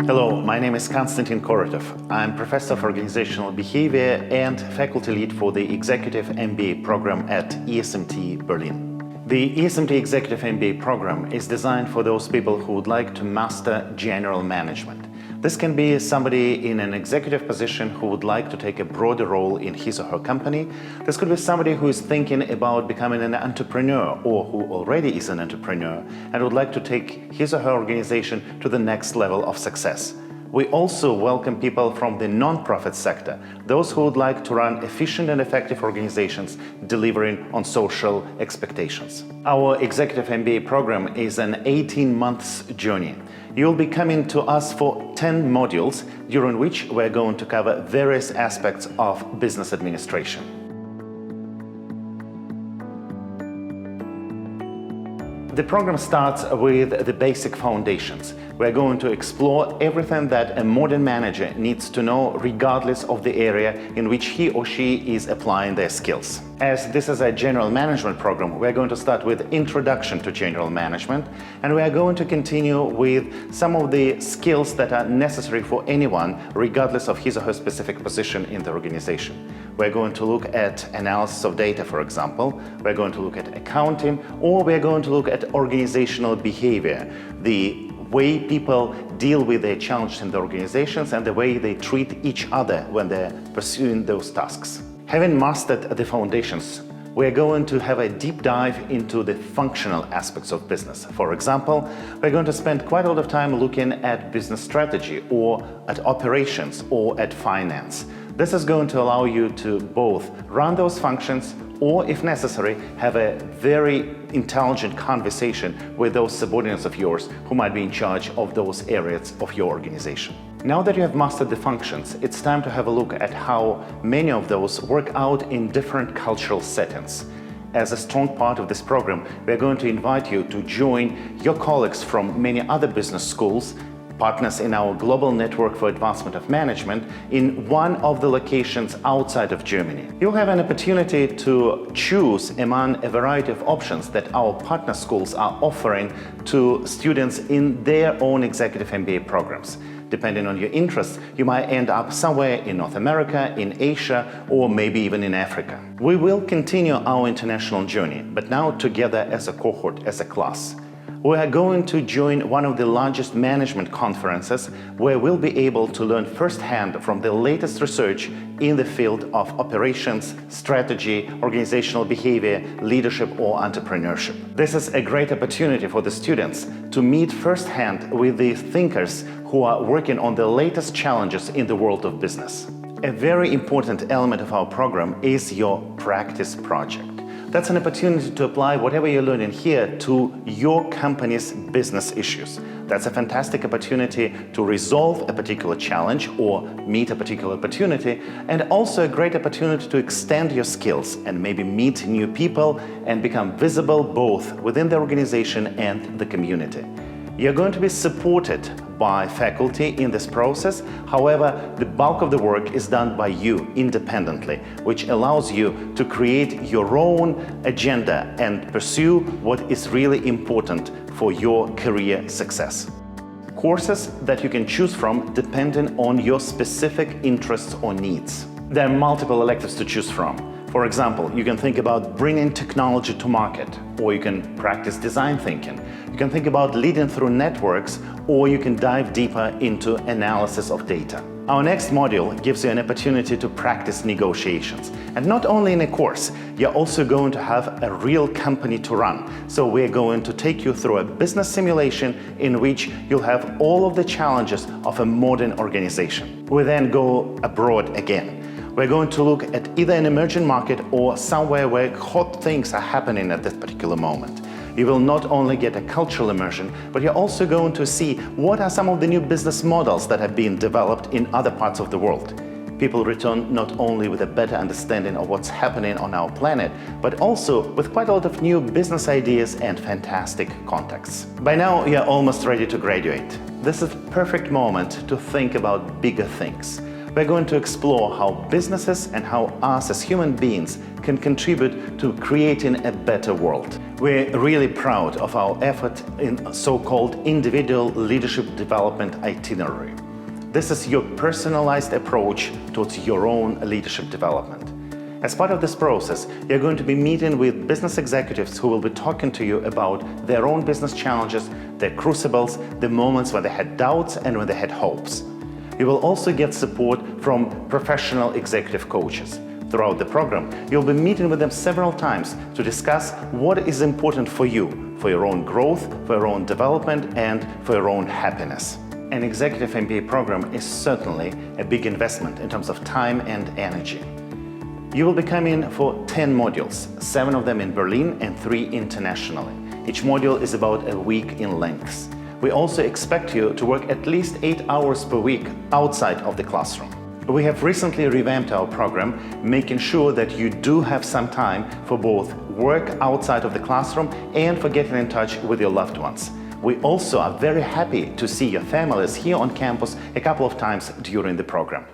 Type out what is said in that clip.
Hello, my name is Konstantin Korotov. I'm Professor of Organizational Behavior and Faculty Lead for the Executive MBA Program at ESMT Berlin. The ESMT Executive MBA Program is designed for those people who would like to master general management. This can be somebody in an executive position who would like to take a broader role in his or her company. This could be somebody who is thinking about becoming an entrepreneur or who already is an entrepreneur and would like to take his or her organization to the next level of success. We also welcome people from the non-profit sector, those who would like to run efficient and effective organizations delivering on social expectations. Our Executive MBA program is an 18-month journey. You'll be coming to us for 10 modules, during which we're going to cover various aspects of business administration. The program starts with the basic foundations. We're going to explore everything that a modern manager needs to know regardless of the area in which he or she is applying their skills. As this is a general management program, we're going to start with Introduction to General Management, and we are going to continue with some of the skills that are necessary for anyone regardless of his or her specific position in the organization. We're going to look at analysis of data, for example. We're going to look at accounting, or we're going to look at organizational behavior, the way people deal with their challenges in the organizations and the way they treat each other when they're pursuing those tasks. Having mastered the foundations, we're going to have a deep dive into the functional aspects of business. For example, we're going to spend quite a lot of time looking at business strategy or at operations or at finance. This is going to allow you to both run those functions or, if necessary, have a very intelligent conversation with those subordinates of yours who might be in charge of those areas of your organization. Now that you have mastered the functions, it's time to have a look at how many of those work out in different cultural settings. As a strong part of this program, we're going to invite you to join your colleagues from many other business schools, partners in our global network for advancement of management, in one of the locations outside of Germany. You'll have an opportunity to choose among a variety of options that our partner schools are offering to students in their own Executive MBA programs. Depending on your interests, you might end up somewhere in North America, in Asia, or maybe even in Africa. We will continue our international journey, but now together as a cohort, as a class. We are going to join one of the largest management conferences where we'll be able to learn firsthand from the latest research in the field of operations, strategy, organizational behavior, leadership, or entrepreneurship. This is a great opportunity for the students to meet firsthand with the thinkers who are working on the latest challenges in the world of business. A very important element of our program is your practice project. That's an opportunity to apply whatever you're learning here to your company's business issues. That's a fantastic opportunity to resolve a particular challenge or meet a particular opportunity, and also a great opportunity to extend your skills and maybe meet new people and become visible both within the organization and the community. You're going to be supported by faculty in this process. However, the bulk of the work is done by you independently, which allows you to create your own agenda and pursue what is really important for your career success. Courses that you can choose from depending on your specific interests or needs. There are multiple electives to choose from. For example, you can think about bringing technology to market, or you can practice design thinking. You can think about leading through networks, or you can dive deeper into analysis of data. Our next module gives you an opportunity to practice negotiations. And not only in a course, you're also going to have a real company to run. So we're going to take you through a business simulation in which you'll have all of the challenges of a modern organization. We then go abroad again. We're going to look at either an emerging market or somewhere where hot things are happening at this particular moment. You will not only get a cultural immersion, but you're also going to see what are some of the new business models that have been developed in other parts of the world. People return not only with a better understanding of what's happening on our planet, but also with quite a lot of new business ideas and fantastic contacts. By now, you're almost ready to graduate. This is the perfect moment to think about bigger things. We're going to explore how businesses and how us as human beings can contribute to creating a better world. We're really proud of our effort in so-called individual leadership development itinerary. This is your personalized approach towards your own leadership development. As part of this process, you're going to be meeting with business executives who will be talking to you about their own business challenges, their crucibles, the moments when they had doubts and when they had hopes. You will also get support from professional executive coaches. Throughout the program, you'll be meeting with them several times to discuss what is important for you, for your own growth, for your own development, and for your own happiness. An Executive MBA program is certainly a big investment in terms of time and energy. You will be coming for 10 modules, 7 of them in Berlin and 3 internationally. Each module is about a week in length. We also expect you to work at least 8 hours per week outside of the classroom. We have recently revamped our program, making sure that you do have some time for both work outside of the classroom and for getting in touch with your loved ones. We also are very happy to see your families here on campus a couple of times during the program.